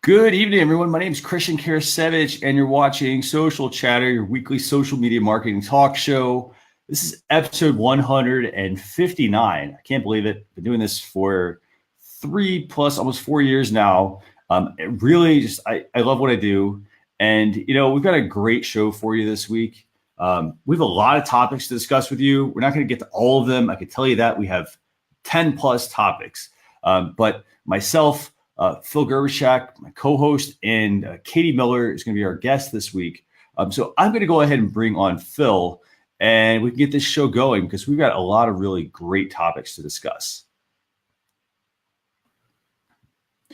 Good evening, everyone. My name is Christian Karasevich, and you're watching Social Chatter, your weekly social media marketing talk show. This is episode 159. I can't believe it. Been doing this for 3 plus, almost 4 years now. I love what I do. And, we've got a great show for you this week. We have a lot of topics to discuss with you. We're not going to get to all of them. I can tell you that we have 10 plus topics. But myself, Phil Gerbyshak, my co-host, and Katie Miller is going to be our guest this week. So I'm going to go ahead and bring on Phil, and we can get this show going because we've got a lot of really great topics to discuss.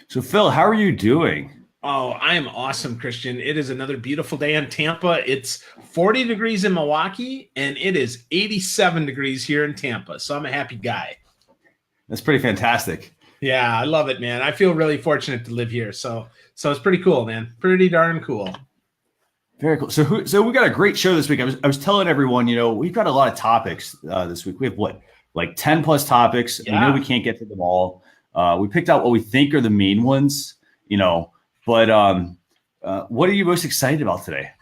So Phil, how are you doing? Oh, I am awesome, Christian. It is another beautiful day in Tampa. It's 40 degrees in Milwaukee, and it is 87 degrees here in Tampa. So I'm a happy guy. That's pretty fantastic. Yeah, I love it, man. I feel really fortunate to live here. So it's pretty cool, man. Pretty darn cool. Very cool. So we got a great show this week. I was telling everyone, we've got a lot of topics this week. We have like 10 plus topics. Yeah. We know we can't get to them all. We picked out what we think are the main ones, but what are you most excited about today?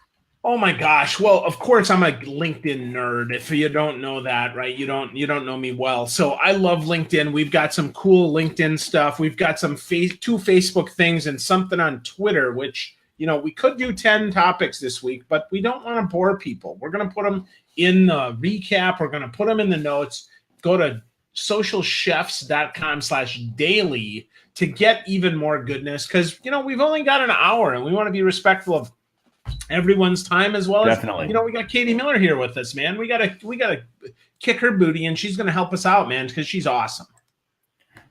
Oh my gosh. Well, of course I'm a LinkedIn nerd. If you don't know that, right? You don't know me well. So I love LinkedIn. We've got some cool LinkedIn stuff. We've got some two Facebook things and something on Twitter, which, we could do 10 topics this week, but we don't want to bore people. We're going to put them in the recap. We're going to put them in the notes. Go to socialchefs.com/daily to get even more goodness. Cause we've only got an hour and we want to be respectful of everyone's time as well. Definitely. We got Katie Miller here with us, man. We gotta kick her booty, and she's gonna help us out, man, because she's awesome.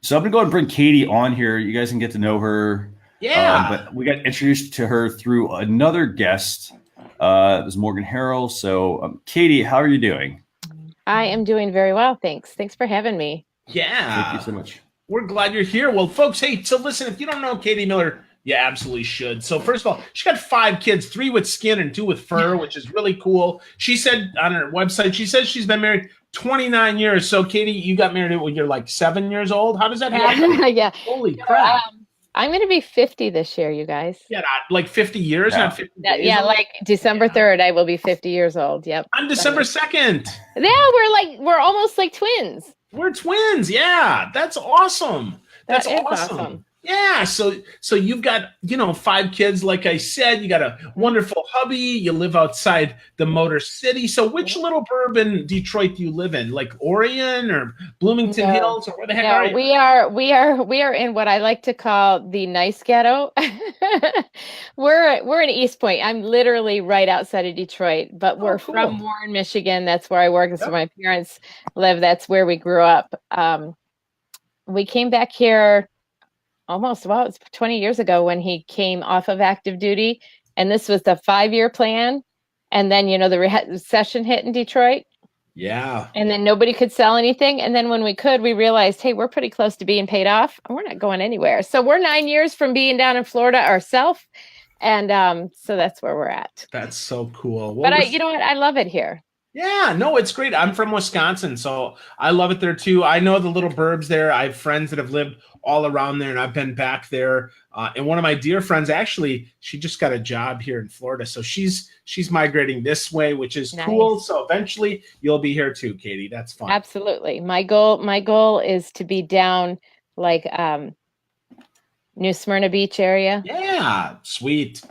So I'm gonna go ahead and bring Katie on here. You guys can get to know her. Yeah. But we got introduced to her through another guest. It was Morgan Harrell. So Katie, how are you doing? I am doing very well, thanks. Thanks for having me. Yeah. Thank you so much. We're glad you're here. Well, folks, hey, so listen, if you don't know Katie Miller, you absolutely should. So first of all, she got 5 kids, 3 with skin and 2 with fur, which is really cool. She said on her website, she says she's been married 29 years. So Katie, you got married when you're like 7 years old. How does that happen? Yeah. Holy crap. I'm going to be 50 this year, you guys. Yeah, like 50 years, not 50 days. Yeah, like December 3rd, I will be 50 years old. Yep. On December 2nd. Yeah, we're almost like twins. We're twins. Yeah, that's awesome. That's That is awesome. Yeah, so you've got, 5 kids, like I said. You got a wonderful hubby. You live outside the Motor City. So which little burb in Detroit do you live in? Like Orion or Bloomington Hills, or where the heck are you? We are in what I like to call the nice ghetto. We're in East Point. I'm literally right outside of Detroit, but we're from Warren, Michigan. That's where I work. That's where my parents live. That's where we grew up. We came back here it's 20 years ago when he came off of active duty, and this was the 5-year plan. And then, the recession hit in Detroit. Yeah. And then nobody could sell anything. And then when we could, we realized, hey, we're pretty close to being paid off. And we're not going anywhere. So we're 9 years from being down in Florida ourselves. And so that's where we're at. That's so cool. But you know what? I love it here. Yeah, no, it's great. I'm from Wisconsin, so I love it there too. I know the little burbs there. I have friends that have lived all around there, and I've been back there. And one of my dear friends, actually, she just got a job here in Florida, so she's migrating this way, which is cool. So eventually, you'll be here too, Katie. That's fun. Absolutely. My goal is to be down like New Smyrna Beach area. Yeah, sweet.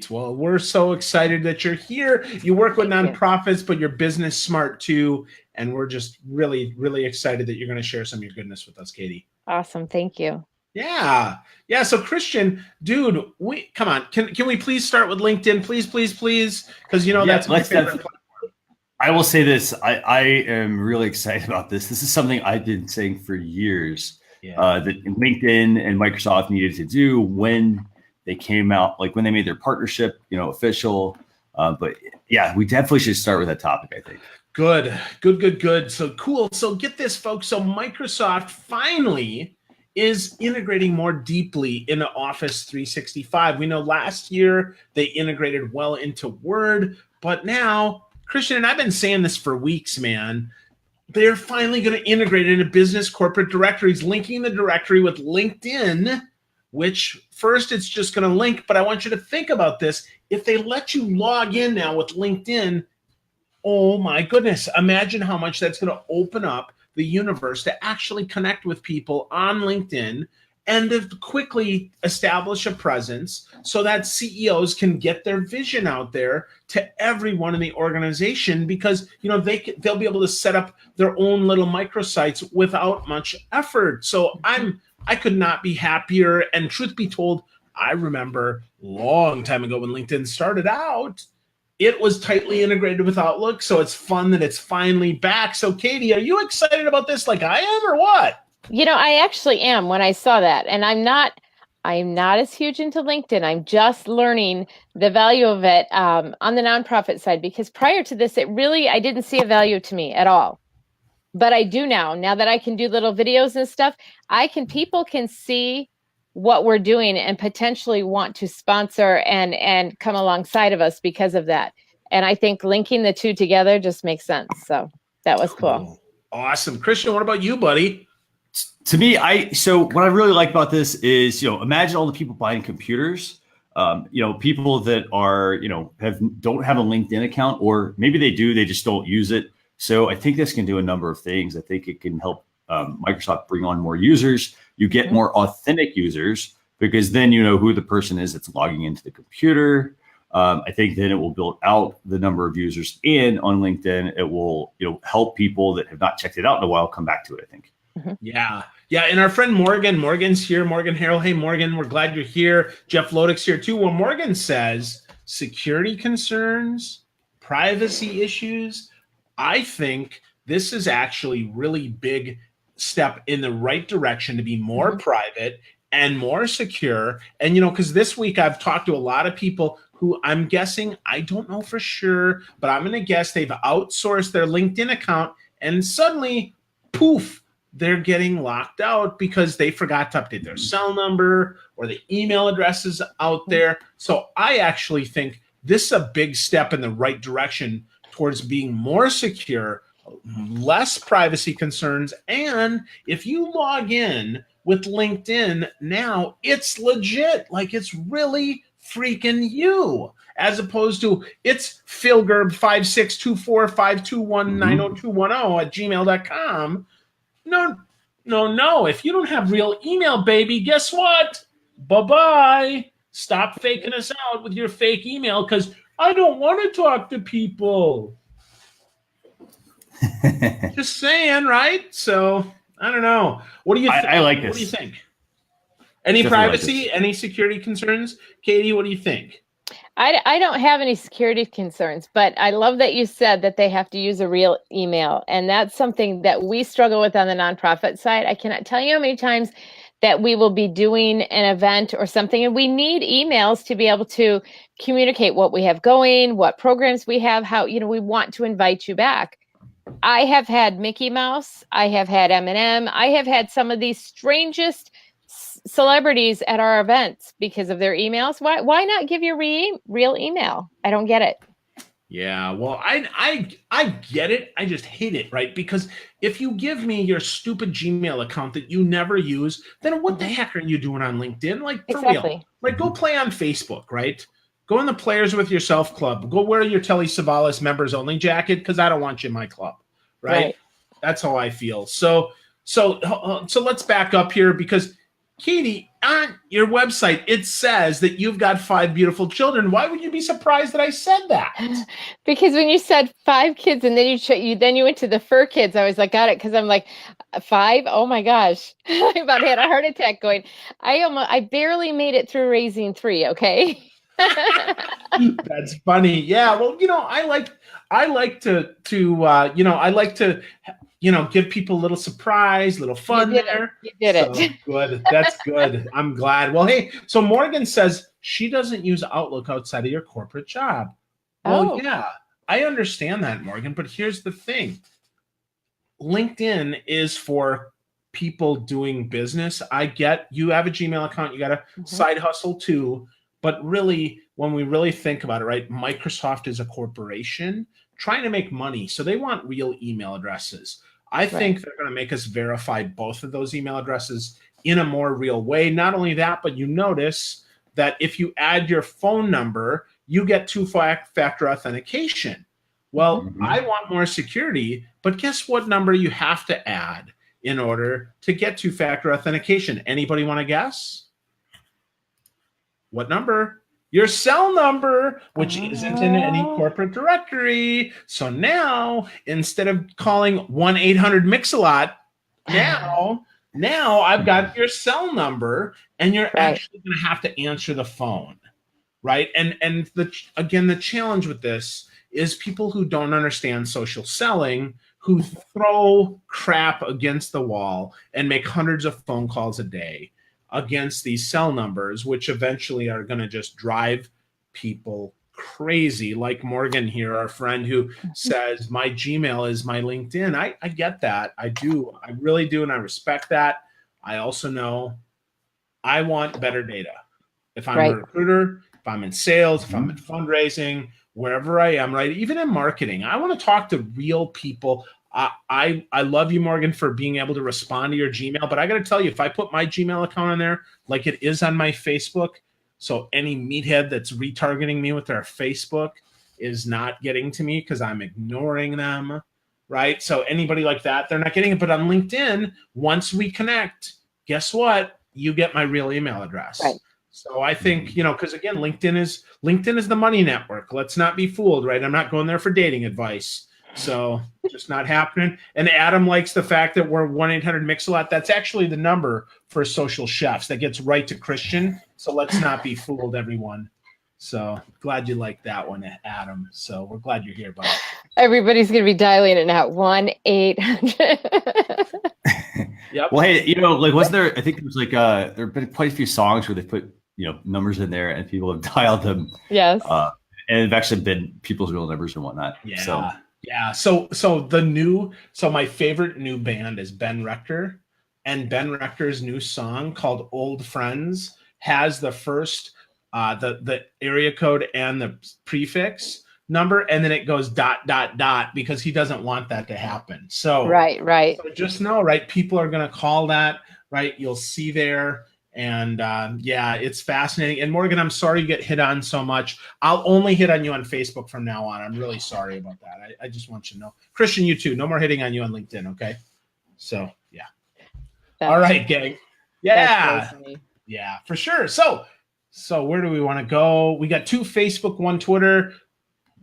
Well, we're so excited that you're here. You work with nonprofits, but you're business smart too. And we're just really, really excited that you're going to share some of your goodness with us, Katie. Awesome. Thank you. Yeah. So Christian, dude, come on. Can we please start with LinkedIn? Please. Because that's my favorite platform. I will say this. I am really excited about this. This is something I've been saying for years that LinkedIn and Microsoft needed to do when they came out, like when they made their partnership, official. But yeah, we definitely should start with that topic, I think. Good. So cool. So get this, folks. So Microsoft finally is integrating more deeply into Office 365. We know last year they integrated well into Word, but now, Christian, and I've been saying this for weeks, man, they're finally going to integrate into business corporate directories, linking the directory with LinkedIn which first it's just going to link, but I want you to think about this. If they let you log in now with LinkedIn, oh my goodness, imagine how much that's going to open up the universe to actually connect with people on LinkedIn and to quickly establish a presence so that CEOs can get their vision out there to everyone in the organization, because they'll be able to set up their own little microsites without much effort. So I could not be happier. And truth be told, I remember a long time ago when LinkedIn started out, it was tightly integrated with Outlook. So it's fun that it's finally back. So Katie, are you excited about this like I am, or what? I actually am when I saw that. And I'm not as huge into LinkedIn. I'm just learning the value of it on the nonprofit side, because prior to this, I didn't see a value to me at all. But I do now that I can do little videos and stuff. People can see what we're doing and potentially want to sponsor and come alongside of us because of that. And I think linking the two together just makes sense. So that was cool. Awesome. Christian, what about you, buddy? To me, so what I really like about this is, imagine all the people buying computers, people that are, don't have a LinkedIn account, or maybe they do, they just don't use it. So I think this can do a number of things. I think it can help Microsoft bring on more users. You get more authentic users, because then you know who the person is that's logging into the computer. I think then it will build out the number of users, and on LinkedIn, it will help people that have not checked it out in a while come back to it, I think. Yeah. And our friend Morgan's here. Morgan Harrell. Hey, Morgan, we're glad you're here. Jeff Lodick's here too. Well, Morgan says security concerns, privacy issues. I think this is actually really big step in the right direction to be more private and more secure. And, because this week I've talked to a lot of people who I'm guessing, I don't know for sure, but I'm going to guess they've outsourced their LinkedIn account, and suddenly, poof, they're getting locked out because they forgot to update their cell number or the email addresses out there. So I actually think this is a big step in the right direction towards being more secure, less privacy concerns. And if you log in with LinkedIn now, it's legit. Like, it's really freaking you, as opposed to it's philgerb562452190210 at gmail.com. No. If you don't have real email, baby, guess what? Bye-bye. Stop faking us out with your fake email, because I don't want to talk to people. Just saying, right? So, I don't know. What do you think? I like this. What do you think? Any privacy, any security concerns? Katie, what do you think? I don't have any security concerns, but I love that you said that they have to use a real email. And that's something that we struggle with on the nonprofit side. I cannot tell you how many times that we will be doing an event or something, and we need emails to be able to communicate what we have going, what programs we have, how, we want to invite you back. I have had Mickey Mouse, I have had M&M, I have had some of these strangest celebrities at our events because of their emails. Why not give your real email? I don't get it. Yeah, well, I get it. I just hate it, right? Because if you give me your stupid Gmail account that you never use, then what the heck are you doing on LinkedIn? Like, for real. Like, go play on Facebook, right? Go in the Players With Yourself club. Go wear your Telly Savalas members only jacket, because I don't want you in my club, right? That's how I feel. So let's back up here, because Katie, on your website, it says that you've got 5 beautiful children. Why would you be surprised that I said that? Because when you said 5 kids, and then you went to the fur kids, I was like, got it, because I'm like, 5? Oh my gosh, I about had a heart attack going. I barely made it through raising 3. Okay. That's funny. Yeah. Well, I like to give people a little surprise, little fun there. You did it. Good. That's good. I'm glad. Well, hey, so Morgan says she doesn't use Outlook outside of your corporate job. Well, yeah, I understand that, Morgan, but here's the thing. LinkedIn is for people doing business. I get you have a Gmail account, you got a side hustle too, but really, when we really think about it, right, Microsoft is a corporation trying to make money, so they want real email addresses. I think they're going to make us verify both of those email addresses in a more real way. Not only that, but you notice that if you add your phone number, you get two-factor authentication. Well, I want more security, but guess what number you have to add in order to get two-factor authentication? Anybody want to guess? What number? Your cell number, which isn't in any corporate directory. So now, instead of calling 1-800-MIX-A-LOT, now I've got your cell number, and you're actually going to have to answer the phone, right? And again, the challenge with this is people who don't understand social selling, who throw crap against the wall and make hundreds of phone calls a day against these cell numbers, which eventually are going to just drive people crazy. Like Morgan here, our friend who says, my Gmail is my LinkedIn. I get that. I do. I really do. And I respect that. I also know I want better data. If I'm a recruiter, if I'm in sales, if I'm in fundraising, wherever I am, right? Even in marketing, I want to talk to real people. I love you, Morgan, for being able to respond to your Gmail. But I got to tell you, if I put my Gmail account on there, like it is on my Facebook, so any meathead that's retargeting me with their Facebook is not getting to me because I'm ignoring them, right? So anybody like that, they're not getting it. But on LinkedIn, once we connect, guess what? You get my real email address. Right. So I think, because again, LinkedIn is the money network. Let's not be fooled, right? I'm not going there for dating advice. So just not happening. And Adam likes the fact that we're 1-800-MIX-A-LOT. That's actually the number for social chefs. That gets right to Christian. So let's not be fooled, everyone. So glad you like that one, Adam. So we're glad you're here, buddy. Everybody's going to be dialing it now. 1-800. Yep. Well, hey, wasn't there? I think it was there have been quite a few songs where they put numbers in there and people have dialed them. Yes. And it's actually been people's real numbers and whatnot. Yeah. So. Yeah. So my favorite new band is Ben Rector, and Ben Rector's new song called Old Friends has the first the area code and the prefix number, and then it goes ... because he doesn't want that to happen. So right. So just know, right? People are going to call that, right? You'll see there. And it's fascinating. And Morgan, I'm sorry you get hit on so much. I'll only hit on you on Facebook from now on. I'm really sorry about that. I just want you to know. Christian, you too. No more hitting on you on LinkedIn, okay? So, yeah. All right, gang. Yeah. Yeah, for sure. So where do we want to go? We got 2 Facebook, 1 Twitter.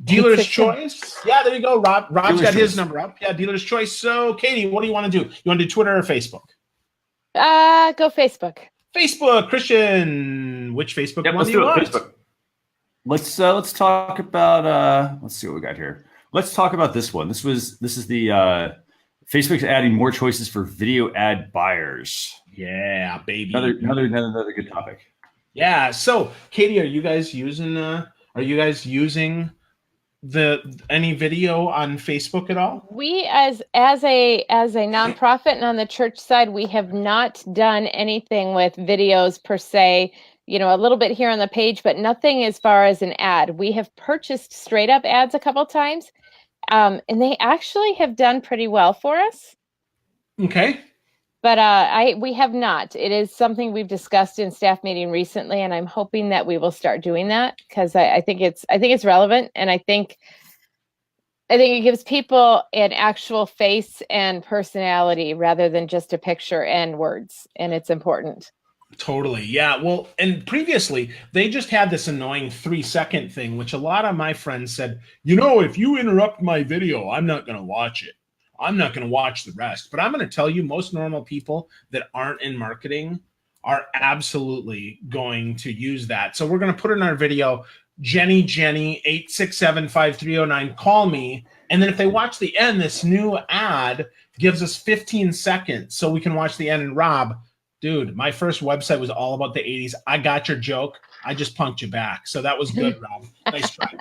Dealer's Choice. Yeah, there you go. Rob's got his number up. Yeah, Dealer's Choice. So, Katie, what do you want to do? You want to do Twitter or Facebook? Go Facebook. Facebook, Christian. Which Facebook one do you want? Facebook. Let's talk about let's see what we got here. Let's talk about this one. This is the Facebook's adding more choices for video ad buyers. Yeah, baby. Another good topic. Yeah. So, Katie, are you guys using any video on Facebook at all? We as a nonprofit and on the church side, we have not done anything with videos per se, a little bit here on the page, but nothing as far as an ad. We have purchased straight up ads a couple times, and they actually have done pretty well for us. Okay. But we have not. It is something we've discussed in staff meeting recently, and I'm hoping that we will start doing that because I think it's relevant, and I think it gives people an actual face and personality rather than just a picture and words, and it's important. Totally. Yeah. Well, and previously they just had this annoying 3-second thing, which a lot of my friends said, if you interrupt my video, I'm not going to watch it. I'm not going to watch the rest. But I'm going to tell you, most normal people that aren't in marketing are absolutely going to use that. So we're going to put in our video, Jenny 867-5309, call me. And then if they watch the end, this new ad gives us 15 seconds so we can watch the end. And Rob, dude, my first website was all about the 80s. I got your joke. I just punked you back. So that was good, Rob. Nice try.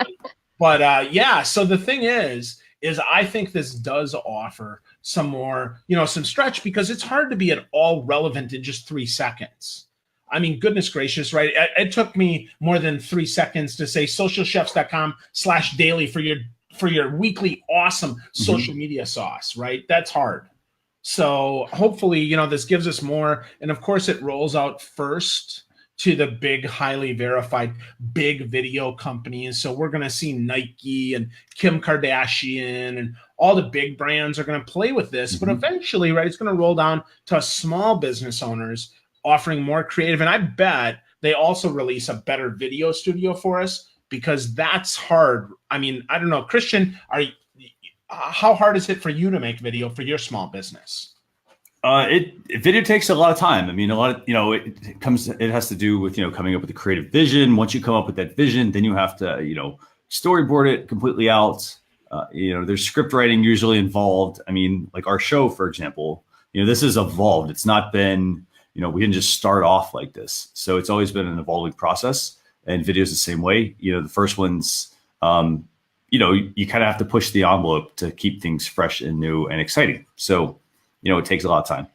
But so the thing is I think this does offer some more, some stretch, because it's hard to be at all relevant in just 3 seconds. I mean, goodness gracious, right? It took me more than 3 seconds to say socialchefs.com/daily for your weekly awesome social media sauce, right? That's hard. So hopefully, this gives us more. And of course, it rolls out first to the big, highly verified, big video companies. So we're going to see Nike and Kim Kardashian and all the big brands are going to play with this. But eventually, right, it's going to roll down to small business owners offering more creative. And I bet they also release a better video studio for us, because that's hard. I mean, I don't know, Christian, how hard is it for you to make video for your small business? Video takes a lot of time. I mean, it has to do with, coming up with a creative vision. Once you come up with that vision, then you have to, storyboard it completely out. There's script writing usually involved. I mean, like our show, for example, this has evolved. It's not been, we didn't just start off like this. So it's always been an evolving process, and video is the same way. The first ones, you kind of have to push the envelope to keep things fresh and new and exciting. So, it takes a lot of time.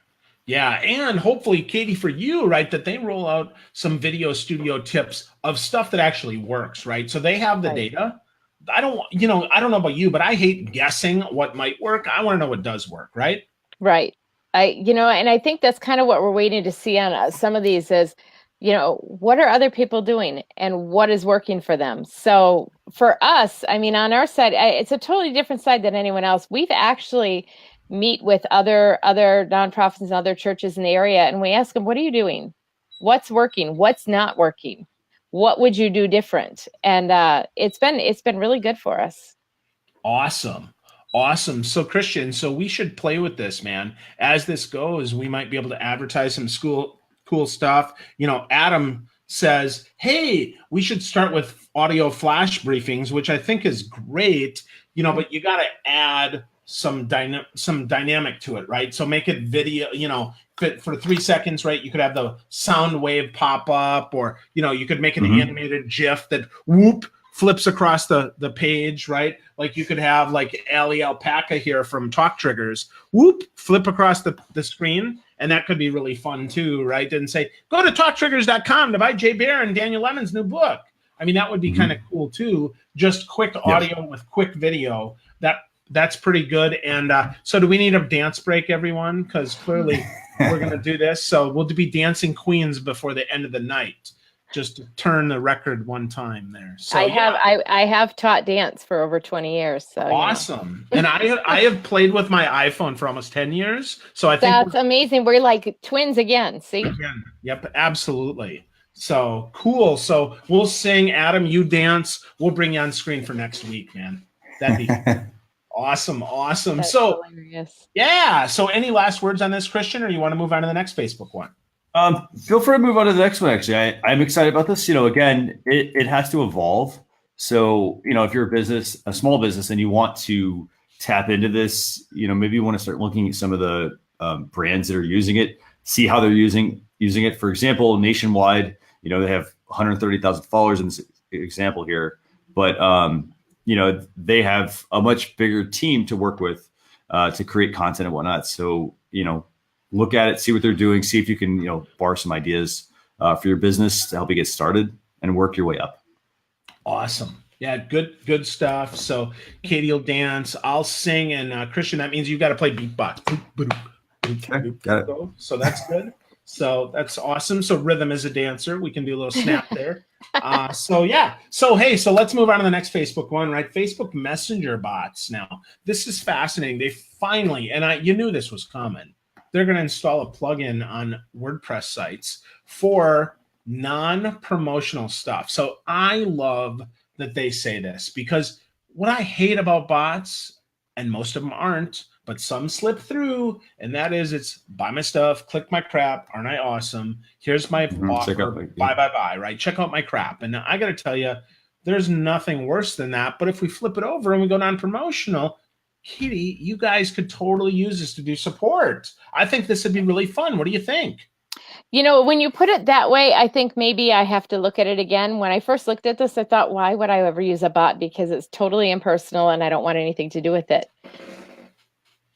Yeah. And hopefully, Katie, for you, right, that they roll out some video studio tips of stuff that actually works, right? So they have the data. I don't know about you, but I hate guessing what might work. I want to know what does work, right? Right. And I think that's kind of what we're waiting to see on some of these is, what are other people doing and what is working for them? So for us, I mean, on our side, it's a totally different side than anyone else. We've actually meet with other nonprofits and other churches in the area, and we ask them, what are you doing? What's working? What's not working? What would you do different? And it's been really good for us. Awesome. So Christian, so we should play with this, man. As this goes, we might be able to advertise some cool stuff. Adam says, hey, we should start with audio flash briefings, which I think is great, but you got to add some dynamic to it, right? So make it video, for 3 seconds, right? You could have the sound wave pop up, or, you could make an animated GIF that flips across the page, right? Like you could have like Ali Alpaca here from Talk Triggers, flip across the screen. And that could be really fun too, right? And say, go to talktriggers.com to buy Jay Baer and Daniel Lemon's new book. I mean, that would be kind of cool too. Just quick audio with quick video. That's pretty good. And so do we need a dance break, everyone? Because clearly we're going to do this. So we'll be dancing queens before the end of the night, just to turn the record one time there. So I have taught dance for over 20 years. So awesome. And I have played with my iPhone for almost 10 years. So I think that's amazing. We're like twins again. See? Again. Yep, absolutely. So cool. So we'll sing. Adam, you dance. We'll bring you on screen for next week, man. That'd be awesome. That's so hilarious. Yeah. So any last words on this, Christian, or you want to move on to the next Facebook one? Feel free to move on to the next one. Actually, I'm excited about this. Again, it has to evolve. So, if you're a small business, and you want to tap into this, maybe you want to start looking at some of the brands that are using it, see how they're using it. For example, Nationwide, they have 130,000 followers in this example here, but they have a much bigger team to work with to create content and whatnot. So, look at it, see what they're doing, see if you can, borrow some ideas for your business to help you get started and work your way up. Awesome. Yeah, good stuff. So Katie will dance, I'll sing, and Christian, that means you've got to play beatbox. Got it. So that's good. So that's awesome. So Rhythm is a dancer. We can do a little snap there. So let's move on to the next Facebook one, right? Facebook Messenger bots. Now, this is fascinating. They finally, and you knew this was coming, they're going to install a plugin on WordPress sites for non-promotional stuff. So I love that they say this, because what I hate about bots, and most of them aren't, but some slip through, and that is, it's buy my stuff, click my crap, aren't I awesome? Here's my offer, buy, right? Check out my crap. And I got to tell you, there's nothing worse than that. But if we flip it over and we go non-promotional, Kitty, you guys could totally use this to do support. I think this would be really fun. What do you think? When you put it that way, I think maybe I have to look at it again. When I first looked at this, I thought, why would I ever use a bot? Because it's totally impersonal and I don't want anything to do with it.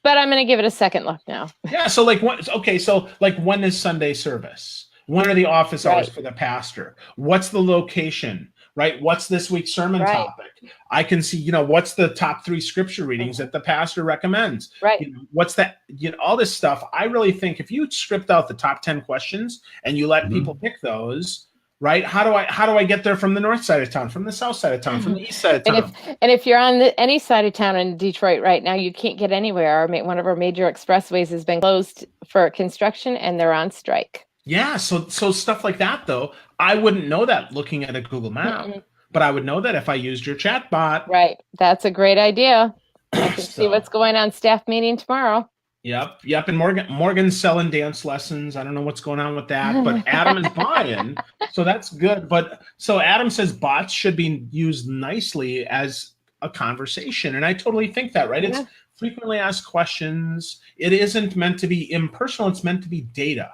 But I'm going to give it a second look now. Yeah. So when is Sunday service? When are the office hours for the pastor? What's the location? right? What's this week's sermon Right. topic? I can see, you know, what's the top 3 scripture readings that the pastor recommends? Right. You know, what's that, you know, all this stuff. I really think if you script out the top 10 questions and you let people pick those, right? How do I get there from the north side of town, from the south side of town, from the east side of town? And if you're on any side of town in Detroit right now, you can't get anywhere. One of our major expressways has been closed for construction, and they're on strike. Yeah, so stuff like that, though, I wouldn't know that looking at a Google map, but I would know that if I used your chat bot. Right. That's a great idea. I can see what's going on staff meeting tomorrow. Yep. And Morgan's selling dance lessons. I don't know what's going on with that, but Adam is buying, so that's good. But so Adam says bots should be used nicely as a conversation, and I totally think that, right? It's frequently asked questions. It isn't meant to be impersonal. It's meant to be data.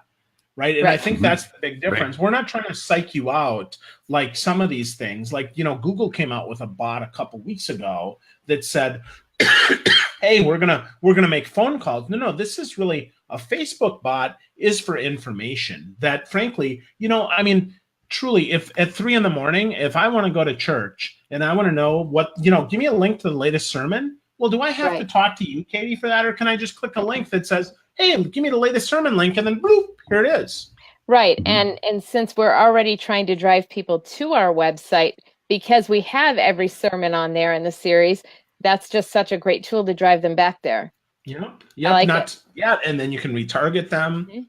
Right. And I think that's the big difference. We're not trying to psych you out like some of these things. Like, you know, Google came out with a bot a couple weeks ago that said, hey, we're gonna make phone calls. No, this is really a Facebook bot is for information that, frankly, you know, I mean, truly, if at 3 a.m, if I want to go to church and I want to know what, you know, give me a link to the latest sermon. Well, do I have to talk to you, Katie, for that? Or can I just click a link that says, hey, give me the latest sermon link, and then bloop, here it is. Right. And since we're already trying to drive people to our website because we have every sermon on there in the series, that's just such a great tool to drive them back there. Yep. And then you can retarget them.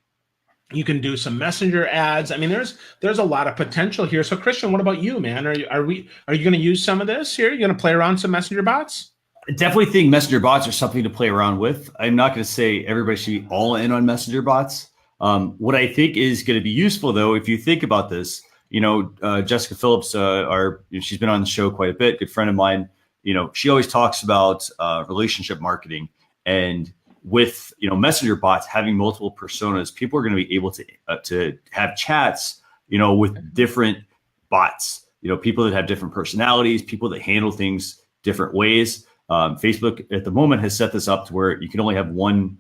You can do some messenger ads. I mean, there's a lot of potential here. So Christian, what about you, man? Are you going to use some of this here? You're going to play around some messenger bots? I definitely think messenger bots are something to play around with. I'm not going to say everybody should be all in on messenger bots. What I think is going to be useful, though, if you think about this, you know, Jessica Phillips, she's been on the show quite a bit, good friend of mine. You know, she always talks about relationship marketing, and with, you know, messenger bots having multiple personas, people are going to be able to have chats, you know, with different bots. You know, people that have different personalities, people that handle things different ways. Facebook at the moment has set this up to where you can only have one.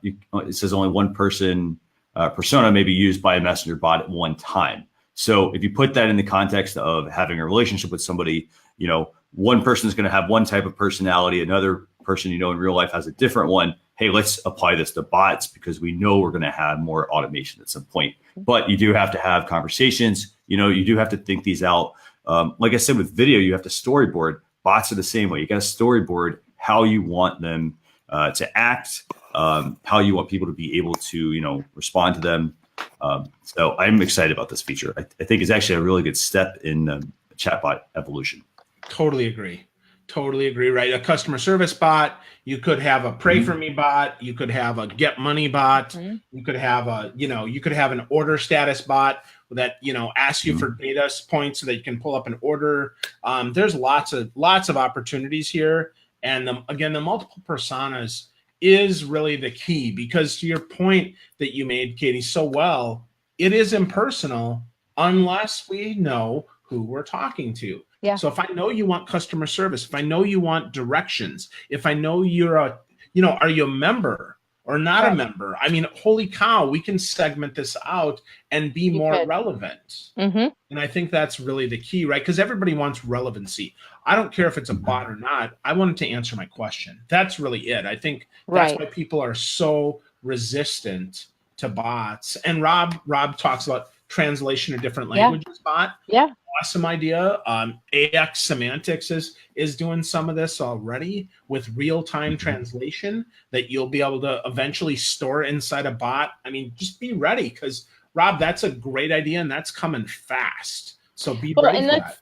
It says only one person persona may be used by a messenger bot at one time. So if you put that in the context of having a relationship with somebody, you know, one person is going to have one type of personality, another person, you know, in real life has a different one. Hey, let's apply this to bots because we know we're going to have more automation at some point. But you do have to have conversations. You know, you do have to think these out. Like I said, with video, you have to storyboard. Bots are the same way. You got to storyboard how you want them to act, how you want people to be able to, you know, respond to them. So I'm excited about this feature. I think it's actually a really good step in chatbot evolution. Totally agree. Right. A customer service bot. You could have a pray for me bot. You could have a get money bot. You could have an order status bot that, you know, asks you for data points so that you can pull up an order. There's lots of opportunities here. And the multiple personas is really the key, because to your point that you made, Katie, so well, it is impersonal unless we know who we're talking to. Yeah. So if I know you want customer service, if I know you want directions, if I know you're are you a member or not a member? I mean, holy cow, we can segment this out and be more relevant. And I think that's really the key, right? Because everybody wants relevancy. I don't care if it's a bot or not. I want it to answer my question. That's really it. I think that's why people are so resistant to bots. And Rob talks about translation of different languages bot. Yeah. Awesome idea. AX Semantics is doing some of this already with real-time translation that you'll be able to eventually store inside a bot. I mean, just be ready, because Rob, that's a great idea and that's coming fast. So be ready for that.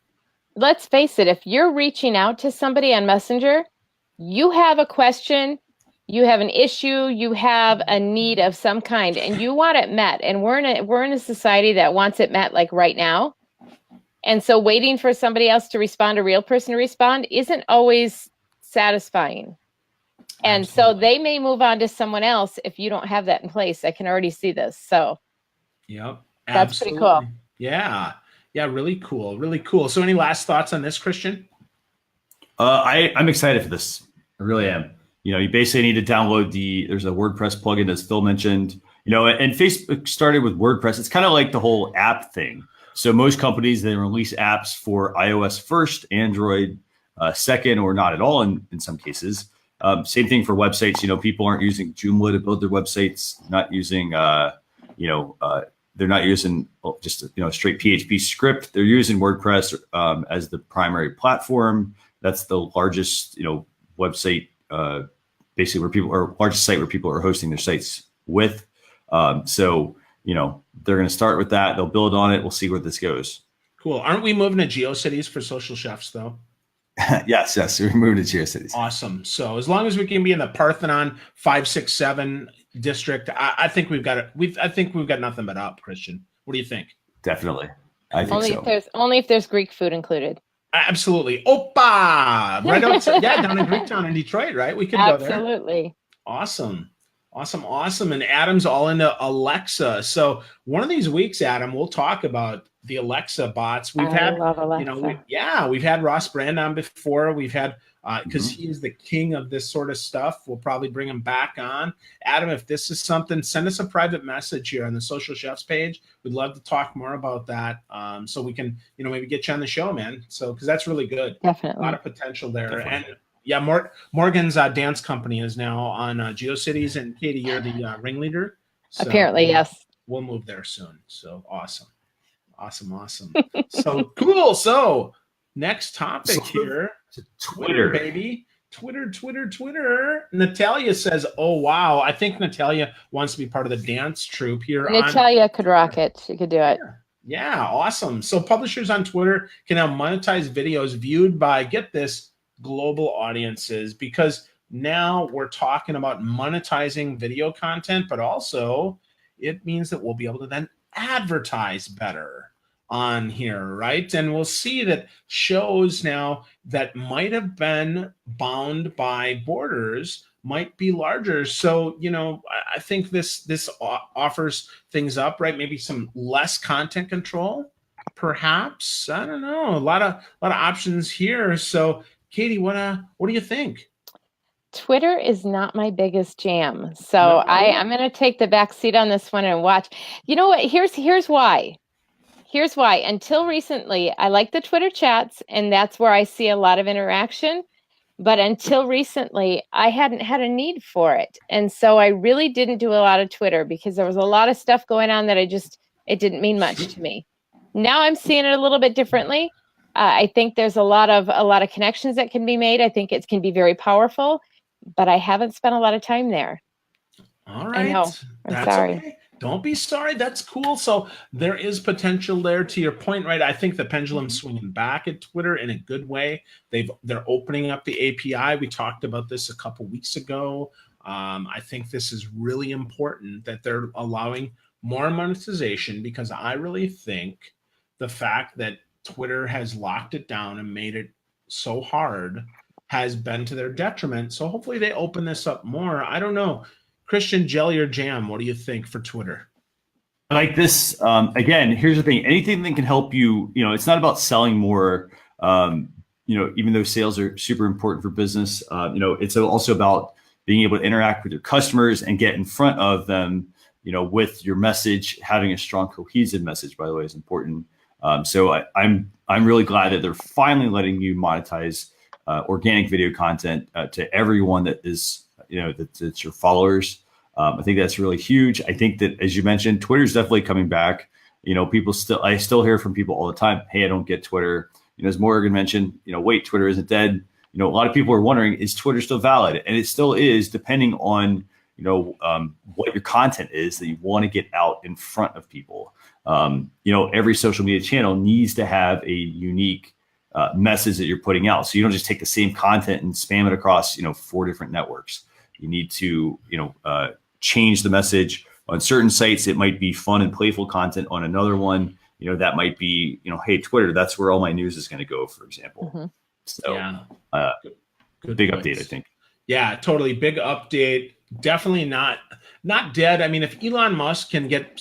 Let's face it, if you're reaching out to somebody on Messenger, you have a question, you have an issue, you have a need of some kind, and you want it met. And we're in a society that wants it met like right now. And so waiting for somebody else to respond, a real person to respond, isn't always satisfying. And so they may move on to someone else if you don't have that in place. I can already see this. So that's pretty cool. Yeah. Yeah, really cool. Really cool. So any last thoughts on this, Christian? I'm excited for this. I really am. You know, you basically need to download there's a WordPress plugin, as Phil mentioned, you know, and Facebook started with WordPress. It's kind of like the whole app thing. So most companies, they release apps for iOS first, Android second, or not at all in some cases. Same thing for websites. People aren't using Joomla to build their websites, not using, they're not using just straight PHP script. They're using WordPress as the primary platform. That's the largest website, basically largest site where people are hosting their sites with. So they're going to start with that. They'll build on it. We'll see where this goes. Cool. Aren't we moving to GeoCities for social chefs though? Yes. We're moving to GeoCities. Awesome. So as long as we can be in the Parthenon 567 district, I think we've got it. I think we've got nothing but up, Christian. What do you think? Definitely. I think so. Only if there's Greek food included. Absolutely. Opa! Right outside, down in Greektown in Detroit, right? We could go there. Absolutely. Awesome. And Adam's all into Alexa. So one of these weeks, Adam, we'll talk about the Alexa bots. We've love Alexa. We've had Ross Brand on before. We've had because he is the king of this sort of stuff. We'll probably bring him back on. Adam, if this is something, send us a private message here on the Social Chefs page. We'd love to talk more about that. So we can, maybe get you on the show, man. So, because that's really good. Definitely. A lot of potential there. Definitely. And yeah, Morgan's dance company is now on GeoCities, and Katie, you're the ringleader. So apparently, yes. We'll move there soon. So awesome. So cool. So next topic here. Twitter, baby. Twitter. Natalia says, oh, wow. I think Natalia wants to be part of the dance troupe here. Natalia could rock it. She could do it. Yeah, awesome. So publishers on Twitter can now monetize videos viewed by, get this, global audiences, because now we're talking about monetizing video content, but also it means that we'll be able to then advertise better on here, right? And we'll see that shows now that might have been bound by borders might be larger. So, I think this offers things up, right? Maybe some less content control, perhaps. I don't know. A lot of options here. So, Katie, what do you think? Twitter is not my biggest jam. So I'm going to take the back seat on this one and watch. You know what? Here's why. Here's why. Until recently, I like the Twitter chats, and that's where I see a lot of interaction. But until recently, I hadn't had a need for it. And so I really didn't do a lot of Twitter because there was a lot of stuff going on that it didn't mean much to me. Now I'm seeing it a little bit differently. I think there's a lot of connections that can be made. I think it can be very powerful, but I haven't spent a lot of time there. All right. I know. I'm sorry. Okay. Don't be sorry. That's cool. So there is potential there, to your point, right? I think the pendulum's swinging back at Twitter in a good way. They're opening up the API. We talked about this a couple weeks ago. I think this is really important that they're allowing more monetization, because I really think the fact that Twitter has locked it down and made it so hard has been to their detriment. So hopefully they open this up more. I don't know. Christian, jelly or jam, what do you think for Twitter? I like this. Again, here's the thing. Anything that can help you, it's not about selling more, even though sales are super important for business, it's also about being able to interact with your customers and get in front of them, with your message. Having a strong, cohesive message, by the way, is important. So I'm really glad that they're finally letting you monetize organic video content to everyone that is, that's your followers. I think that's really huge. I think that, as you mentioned, Twitter's definitely coming back. I still hear from people all the time, hey, I don't get Twitter. As Morgan mentioned, wait, Twitter isn't dead. A lot of people are wondering, is Twitter still valid? And it still is, depending on, what your content is that you want to get out in front of people. Every social media channel needs to have a unique message that you're putting out. So you don't just take the same content and spam it across, 4 different networks. You need to, change the message. On certain sites, it might be fun and playful content. On another one, that might be, hey, Twitter, that's where all my news is going to go, for example. Mm-hmm. So Good big points. update, I think. Yeah, totally. Big update. Definitely not dead. I mean, if Elon Musk can get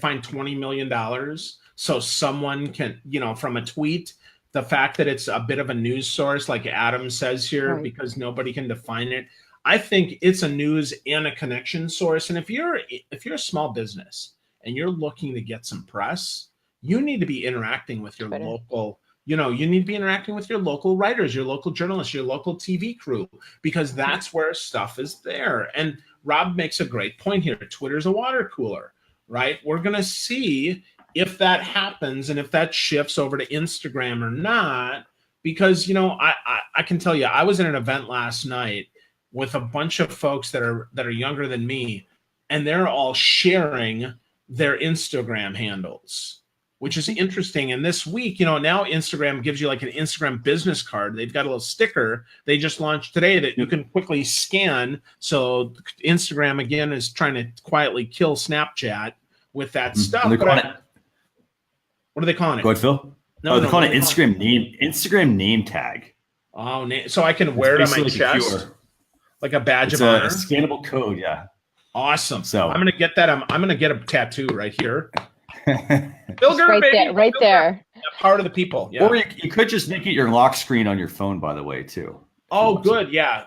fined $20 million, so someone can, from a tweet, the fact that it's a bit of a news source, like Adam says here, right, because nobody can define it. I think it's a news and a connection source. And if you're a small business and you're looking to get some press, you need to be interacting with your Twitter. local, you need to be interacting with your local writers, your local journalists, your local TV crew, because that's where stuff is there. And Rob makes a great point here. Twitter's a water cooler, right? We're going to see if that happens and if that shifts over to Instagram or not, because, I can tell you, I was at an event last night with a bunch of folks that are younger than me, and they're all sharing their Instagram handles, which is interesting. And this week, now Instagram gives you like an Instagram business card. They've got a little sticker they just launched today that you can quickly scan. So Instagram, again, is trying to quietly kill Snapchat with that stuff. What are they calling it? Go ahead, Phil. They're calling it Instagram name tag. Oh, so I can wear it on my chest like a badge of honor. It's a scannable code, yeah. Awesome. So I'm gonna get that. I'm gonna get a tattoo right here. Bill Gurr, right baby. there, right there. Yeah, part of the people. Yeah. Or you could just make it your lock screen on your phone, by the way, too. Oh, good. Yeah.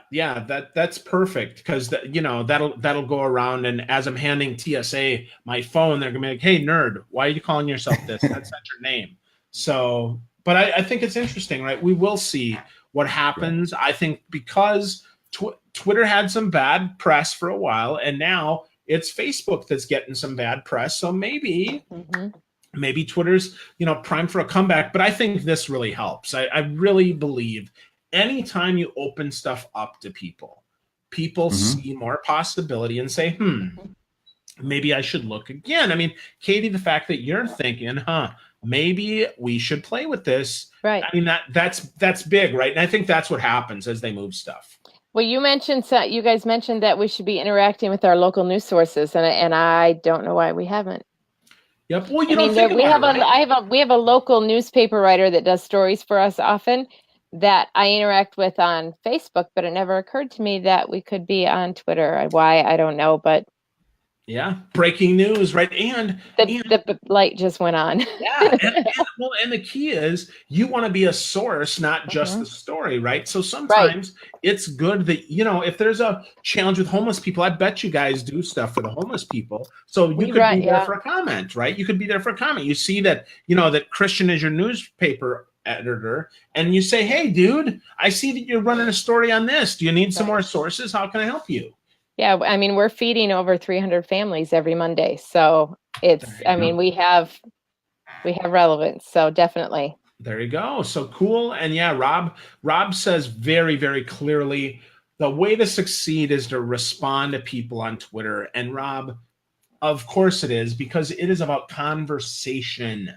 That's perfect, because that'll go around, and as I'm handing TSA my phone, they're gonna be like, "Hey, nerd, why are you calling yourself this? That's not your name." So, but I think it's interesting, right? We will see what happens. Right. I think because Twitter had some bad press for a while, and now it's Facebook that's getting some bad press. So maybe Twitter's, primed for a comeback. But I think this really helps. I really believe anytime you open stuff up to people see more possibility and say, maybe I should look again. I mean, Katie, the fact that you're thinking, maybe we should play with this. Right. I mean, that's big, right? And I think that's what happens as they move stuff. Well, you guys mentioned that we should be interacting with our local news sources, and I don't know why we haven't. Yep. Well, we have a local newspaper writer that does stories for us often that I interact with on Facebook, but it never occurred to me that we could be on Twitter. Why, I don't know, but yeah, breaking news, right? And the light just went on. Yeah, and the key is you want to be a source, not just the story, right? So sometimes it's good that, if there's a challenge with homeless people, I bet you guys do stuff for the homeless people. So you could be there for a comment, right? You could be there for a comment. You see that, that Christian is your newspaper editor, and you say, "Hey, dude, I see that you're running a story on this. Do you need some more sources? How can I help you?" Yeah, I mean, we're feeding over 300 families every Monday. So we have relevance. So definitely. There you go. So cool. And yeah, Rob says very, very clearly, the way to succeed is to respond to people on Twitter. And Rob, of course it is, because it is about conversation.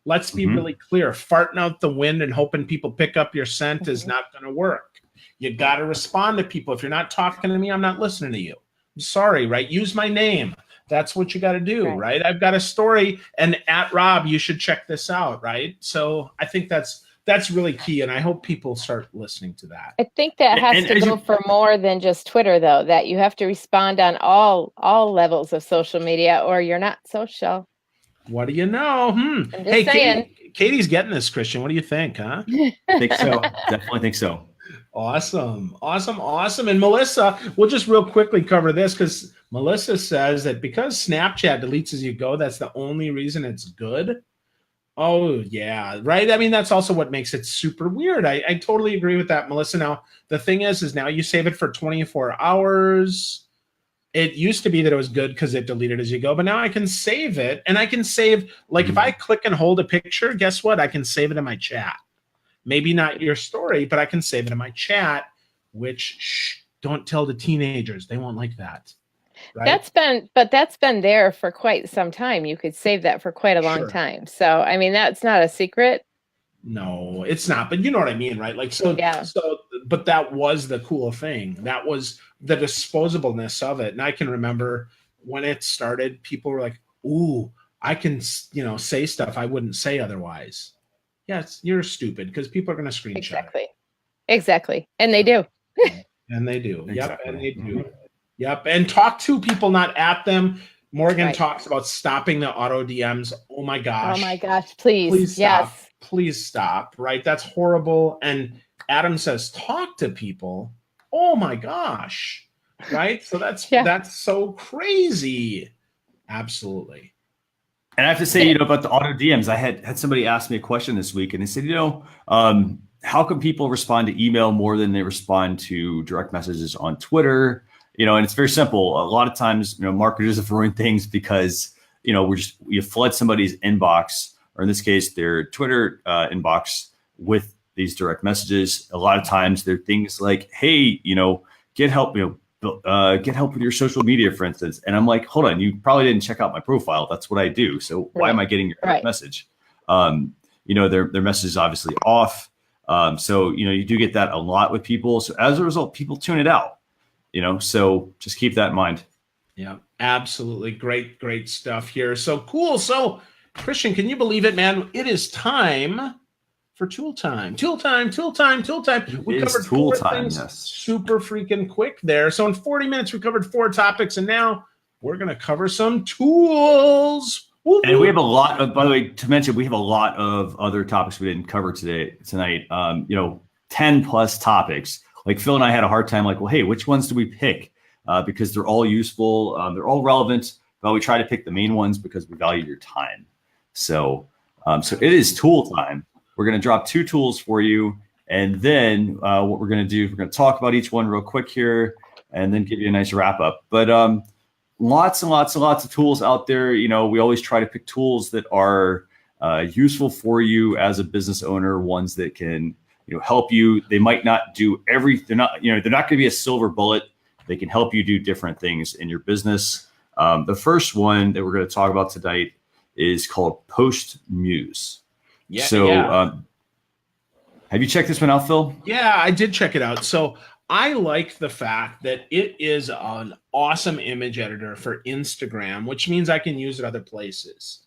Let's be really clear. Farting out the wind and hoping people pick up your scent is not going to work. You got to respond to people. If you're not talking to me, I'm not listening to you. I'm sorry, right? Use my name. That's what you got to do, right? I've got a story, and at Rob, you should check this out, right? So I think that's really key, and I hope people start listening to that. I think that has to go for more than just Twitter, though, that you have to respond on all levels of social media, or you're not social. What do you know? I'm just saying. Katie's getting this, Christian. What do you think, huh? I think so. Definitely think so. Awesome. And Melissa, we'll just real quickly cover this, because Melissa says that because Snapchat deletes as you go, that's the only reason it's good. Oh, yeah, right? I mean, that's also what makes it super weird. I totally agree with that, Melissa. Now, the thing is now you save it for 24 hours. It used to be that it was good because it deleted as you go, but now I can save it, and I can save, like if I click and hold a picture, guess what? I can save it in my chat. Maybe not your story, but I can save it in my chat, which don't tell the teenagers. They won't like that. Right? That's been there for quite some time. You could save that for quite a long time. So, I mean, that's not a secret. No, it's not. But you know what I mean, right? Like, but that was the cool thing. That was the disposableness of it. And I can remember when it started, people were like, "Ooh, I can, say stuff I wouldn't say otherwise." Yes, you're stupid, because people are going to screenshot it. Exactly. And they do. And they do. Exactly. Yep. And they do. Yep. And talk to people, not at them. Morgan talks about stopping the auto DMs. Oh my gosh. Please stop. Yes. Please stop. Right. That's horrible. And Adam says, talk to people. Oh my gosh. Right. So that's so crazy. Absolutely. And I have to say, about the auto DMs, I had somebody ask me a question this week, and they said, how come people respond to email more than they respond to direct messages on Twitter? And it's very simple. A lot of times, marketers have ruined things because, you flood somebody's inbox, or in this case, their Twitter inbox with these direct messages. A lot of times they're things like, hey, get help, get help with your social media, for instance. And I'm like, hold on, you probably didn't check out my profile. That's what I do. So why am I getting your direct message? Their message is obviously off. So, you do get that a lot with people. So as a result, people tune it out, so just keep that in mind. Yeah, absolutely. Great stuff here. So cool. So Christian, can you believe it, man? It is time for tool time. We covered four things super freaking quick there. So in 40 minutes, we covered 4 topics, and now we're going to cover some tools. Woo-hoo. And we have a lot of, by the way, to mention, we have a lot of other topics we didn't cover tonight. 10 plus topics. Like Phil and I had a hard time, like, well, hey, which ones do we pick? Because they're all useful. They're all relevant, but we try to pick the main ones because we value your time. So it is tool time. We're going to drop 2 tools for you. And then what we're going to do, we're going to talk about each one real quick here and then give you a nice wrap up. But lots and lots of tools out there. We always try to pick tools that are useful for you as a business owner, ones that can, help you. They might not do everything. They're not going to be a silver bullet. They can help you do different things in your business. The first one that we're going to talk about tonight is called PostMuse. Have you checked this one out, Phil? Yeah, I did check it out. So I like the fact that it is an awesome image editor for Instagram, which means I can use it other places.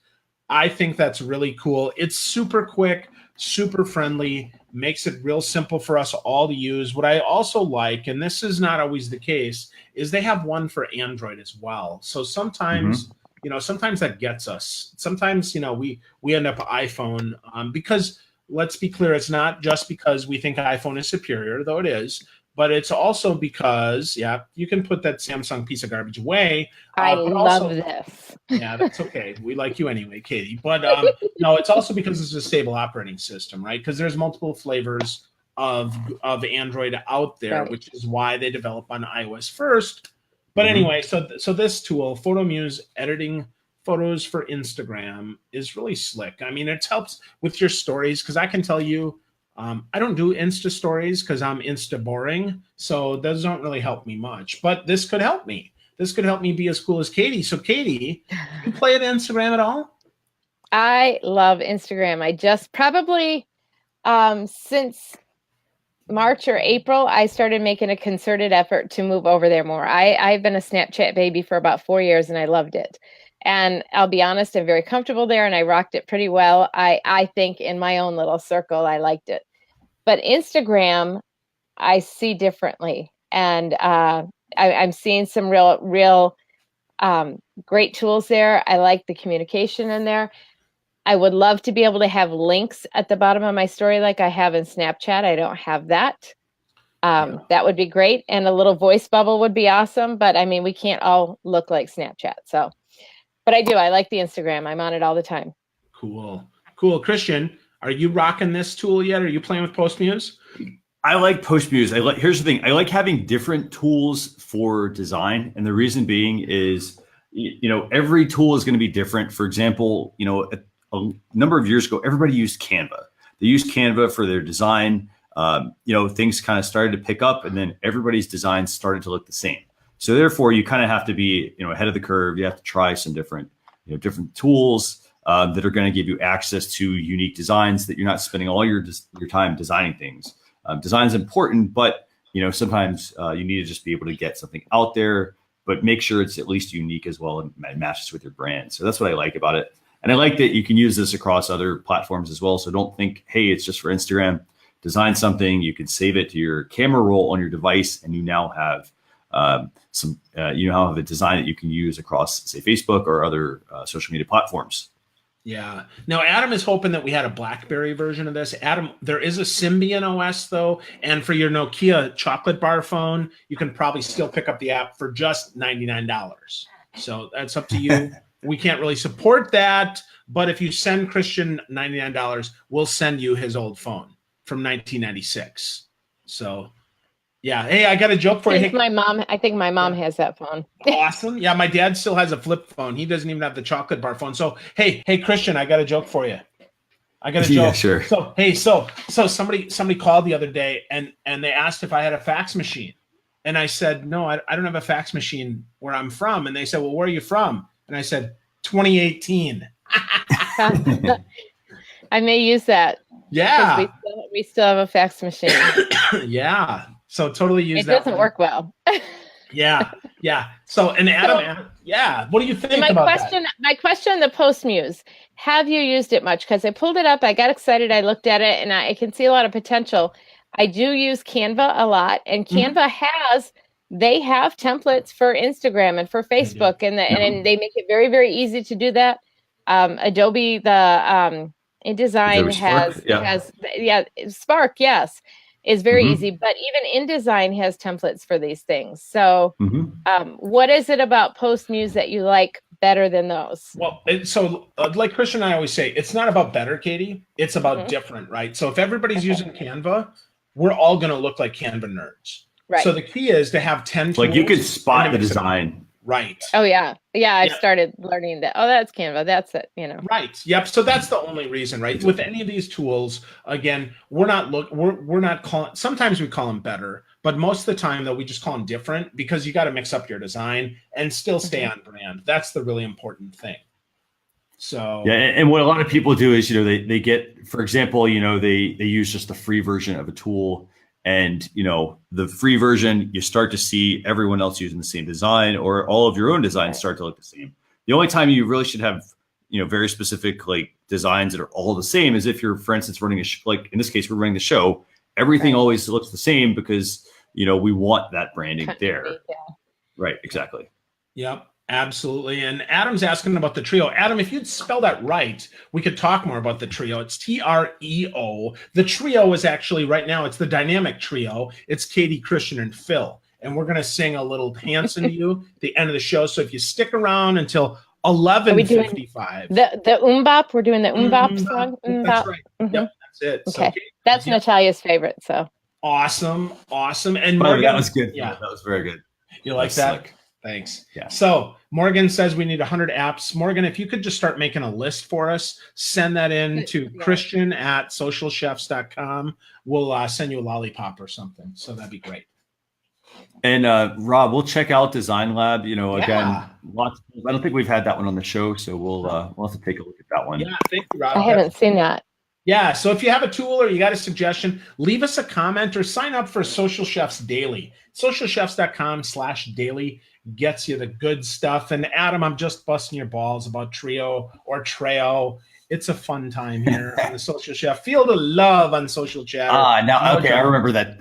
I think that's really cool. It's super quick, super friendly, makes it real simple for us all to use. What I also like, and this is not always the case, is they have one for Android as well. So sometimes, sometimes that gets us. Sometimes, we end up iPhone because let's be clear, it's not just because we think iPhone is superior, though it is, but it's also because, you can put that Samsung piece of garbage away. I love this. Yeah, that's okay. We like you anyway, Katie. But no, it's also because it's a stable operating system, right? Because there's multiple flavors of Android out there, right, which is why they develop on iOS first. But anyway, so this tool, PhotoMuse, editing photos for Instagram, is really slick. I mean, it helps with your stories because I can tell you, I don't do Insta stories because I'm Insta boring. So those don't really help me much. But this could help me. This could help me be as cool as Katie. So Katie, you play at Instagram at all? I love Instagram. I just probably since March or April, I started making a concerted effort to move over there more. I've been a Snapchat baby for about 4 years and I loved it. And I'll be honest, I'm very comfortable there and I rocked it pretty well. I think in my own little circle, I liked it. But Instagram, I see differently. And I'm seeing some real great tools there. I like the communication in there. I would love to be able to have links at the bottom of my story like I have in Snapchat. I don't have that. That would be great. And a little voice bubble would be awesome. But I mean, we can't all look like Snapchat. So, but I do. I like the Instagram. I'm on it all the time. Cool. Christian, are you rocking this tool yet? Are you playing with PostMuse? I like PostMuse. Here's the thing. I like having different tools for design. And the reason being is, every tool is going to be different. For example, a number of years ago, everybody used Canva. They used Canva for their design. Things kind of started to pick up and then everybody's designs started to look the same. So therefore you kind of have to be, ahead of the curve. You have to try some different tools that are going to give you access to unique designs that you're not spending all your time designing things. Design is important, but sometimes you need to just be able to get something out there, but make sure it's at least unique as well and matches with your brand. So that's what I like about it. And I like that you can use this across other platforms as well. So don't think, hey, it's just for Instagram. Design something, you can save it to your camera roll on your device, and you now have a design that you can use across, say, Facebook or other social media platforms. Yeah. Now, Adam is hoping that we had a BlackBerry version of this. Adam, there is a Symbian OS, though. And for your Nokia chocolate bar phone, you can probably still pick up the app for just $99. So that's up to you. we can't really support that. But if you send Christian $99, we'll send you his old phone from 1996. So, yeah. Hey, I got a joke for you. Hey, I think my mom has that phone. Awesome. Yeah, my dad still has a flip phone. He doesn't even have the chocolate bar phone. So, hey, Christian, I got a joke for you. I got a joke. Yeah, sure. So, hey, so somebody called the other day and they asked if I had a fax machine. And I said, no, I don't have a fax machine where I'm from. And they said, well, where are you from? And I said, 2018. I may use that. Yeah. We still have a fax machine. Yeah. So totally use that. It doesn't work well. Yeah. So, and Adam, what do you think about that? My question on the PostMuse, have you used it much? Because I pulled it up, I got excited, I looked at it, and I can see a lot of potential. I do use Canva a lot, and Canva they have templates for Instagram and for Facebook, and they make it very, very easy to do that. Adobe, the InDesign has Spark, yes, is very easy, but even InDesign has templates for these things. So what is it about PostMuse that you like better than those? Well, like Christian and I always say, it's not about better, Katie. It's about different, right? So if everybody's using Canva, we're all going to look like Canva nerds. Right. So the key is to have 10 tools. Like you could spot the design. Right. Oh, yeah. Yeah, I've started learning that. Oh, that's Canva. That's it, Right. Yep. So that's the only reason, right? With any of these tools, again, we're not calling, sometimes we call them better, but most of the time, though, we just call them different because you got to mix up your design and still stay on brand. That's the really important thing. So yeah, and what a lot of people do is, they get, for example, they use just the free version of a tool, and the free version, you start to see everyone else using the same design, or all of your own designs start to look the same. The only time you really should have very specific designs that are all the same is if you're, for instance, running like in this case, we're running the show. Everything always looks the same because we want that branding there. Right, exactly. Yep. Absolutely. And Adam's asking about the trio. Adam, if you'd spell that right, we could talk more about the trio. It's TREO. The trio is actually right now, it's the dynamic trio. It's Katie, Christian, and Phil. And we're going to sing a little Hanson to you at the end of the show. So if you stick around until 11:55. The Umbop, we're doing the Umbop song. Umbop. That's right. Yep, that's it. Okay. So, that's Natalia's favorite. So awesome. And Morgan, that was good. Yeah, that was very good. You like that? Slick. Thanks. Yeah. So Morgan says we need 100 apps. Morgan, if you could just start making a list for us, send that in to Christian at socialchefs.com. We'll send you a lollipop or something. So that'd be great. And Rob, we'll check out Design Lab. Again, lots. I don't think we've had that one on the show, so we'll have to take a look at that one. Yeah, thank you, Rob. I haven't seen that. Yeah, so if you have a tool or you got a suggestion, leave us a comment or sign up for Social Chefs Daily. Socialchefs.com/daily gets you the good stuff. And Adam, I'm just busting your balls about Trio or Treo. It's a fun time here on the Social Chef. Feel the love on Social Chat. Okay, I remember that.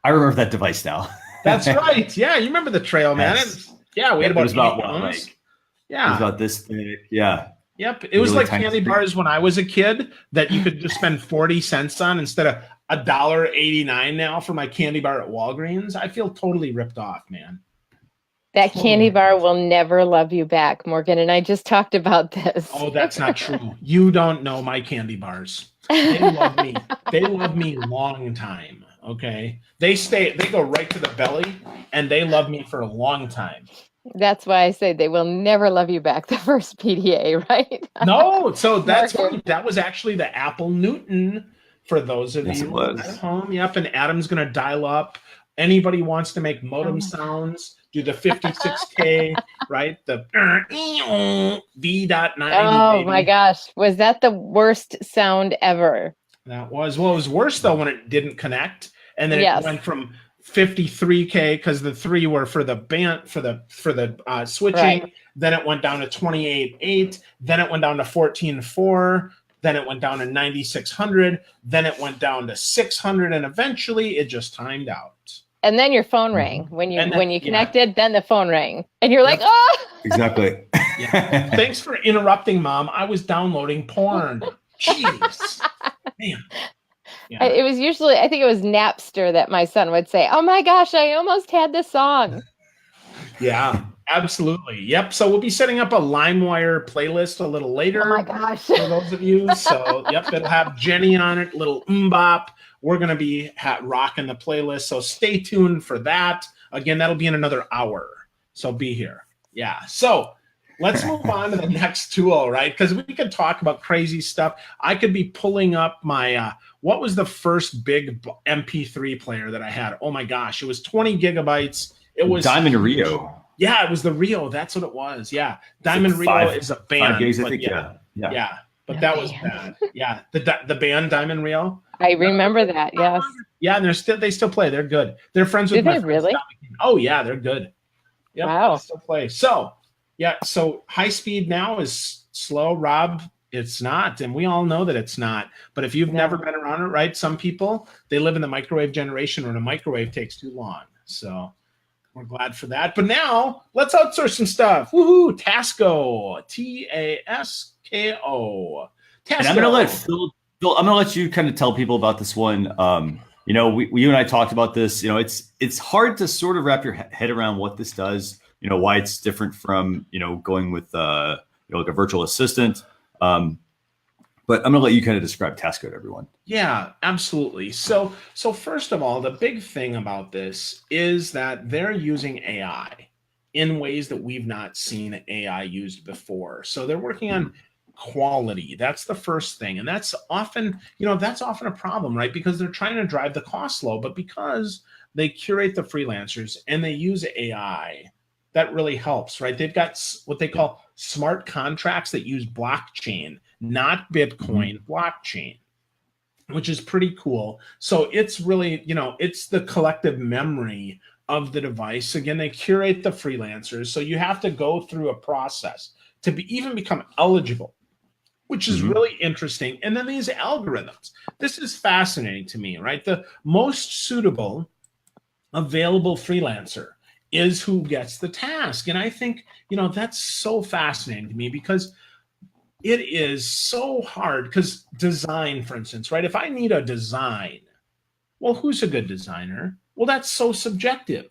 I remember that device now. That's right. Yeah, you remember the Trail, man. Yes. We had about 8 what, pounds. it was about this thing. Yeah. Yep. It was really like candy bars when I was a kid that you could just spend 40 cents on instead of $1.89 now for my candy bar at Walgreens. I feel totally ripped off, man. That candy bar will never love you back. Morgan and I just talked about this. Oh, that's not true. You don't know my candy bars. They love me. They love me long time. Okay. They go right to the belly and they love me for a long time. That's why I say they will never love you back, the first PDA, right? No, so that's funny. That was actually the Apple Newton for those of you at home. Yep, and Adam's going to dial up. Anybody wants to make modem sounds, do the 56K, right? The V.90. Oh, my gosh. Was that the worst sound ever? That was. Well, it was worse, though, when it didn't connect. And then it went from 53K because the 3 were for the band for the switching. Right. Then it went down to 28.8. Then it went down to 14.4. Then it went down to 9,600. Then it went down to 600, and eventually it just timed out. And then your phone rang when you connected. Then the phone rang, and you're like, "Oh!" Exactly. Yeah. Thanks for interrupting, Mom. I was downloading porn. Jeez, man. Yeah. It was usually, I think it was Napster that my son would say, "Oh my gosh, I almost had this song." Yeah, Absolutely. Yep. So we'll be setting up a LimeWire playlist a little later. Oh my gosh. For those of you. So, yep, it'll have Jenny on it, little mbop. We're going to be rocking the playlist. So stay tuned for that. Again, that'll be in another hour. So be here. Yeah. So let's move on to the next tool, right? Because we could talk about crazy stuff. I could be pulling up my, what was the first big MP3 player that I had? Oh my gosh. It was 20 gigabytes. It was Diamond Rio. Yeah, it was the Rio. That's what it was. Yeah. Diamond Rio is a band. 5 gigs, I but think. Yeah. But that was bad. Yeah. The band Diamond Rio. I remember that. Yes. Yeah, and they still play. They're good. They're friends with Do my they really? Oh yeah, they're good. Yep, Wow. they still play. So yeah, so high speed now is slow, Rob. It's not, and we all know that it's not. But if you've never been around it, right? Some people, they live in the microwave generation where the microwave takes too long. So we're glad for that. But now let's outsource some stuff. Woohoo! Tasko. Tasko. Tasko. And I'm gonna let Phil, I'm gonna let you kind of tell people about this one. You know, you and I talked about this. You know, it's hard to sort of wrap your head around what this does. You know, why it's different from, you know, going with like a virtual assistant. But I'm gonna let you kind of describe Tasko to everyone. Yeah, absolutely. So first of all, the big thing about this is that they're using AI in ways that we've not seen AI used before. So they're working on quality. That's the first thing. And that's often a problem, right? Because they're trying to drive the cost low, but because they curate the freelancers and they use AI, that really helps, right? They've got what they call smart contracts that use blockchain, not Bitcoin, blockchain, which is pretty cool. So it's really, it's the collective memory of the device. Again, they curate the freelancers. So you have to go through a process to even become eligible, which is really interesting. And then these algorithms, this is fascinating to me, right? The most suitable available freelancer is who gets the task. And I think, that's so fascinating to me because it is so hard. Because design, for instance, right? If I need a design, well, who's a good designer? Well, that's so subjective.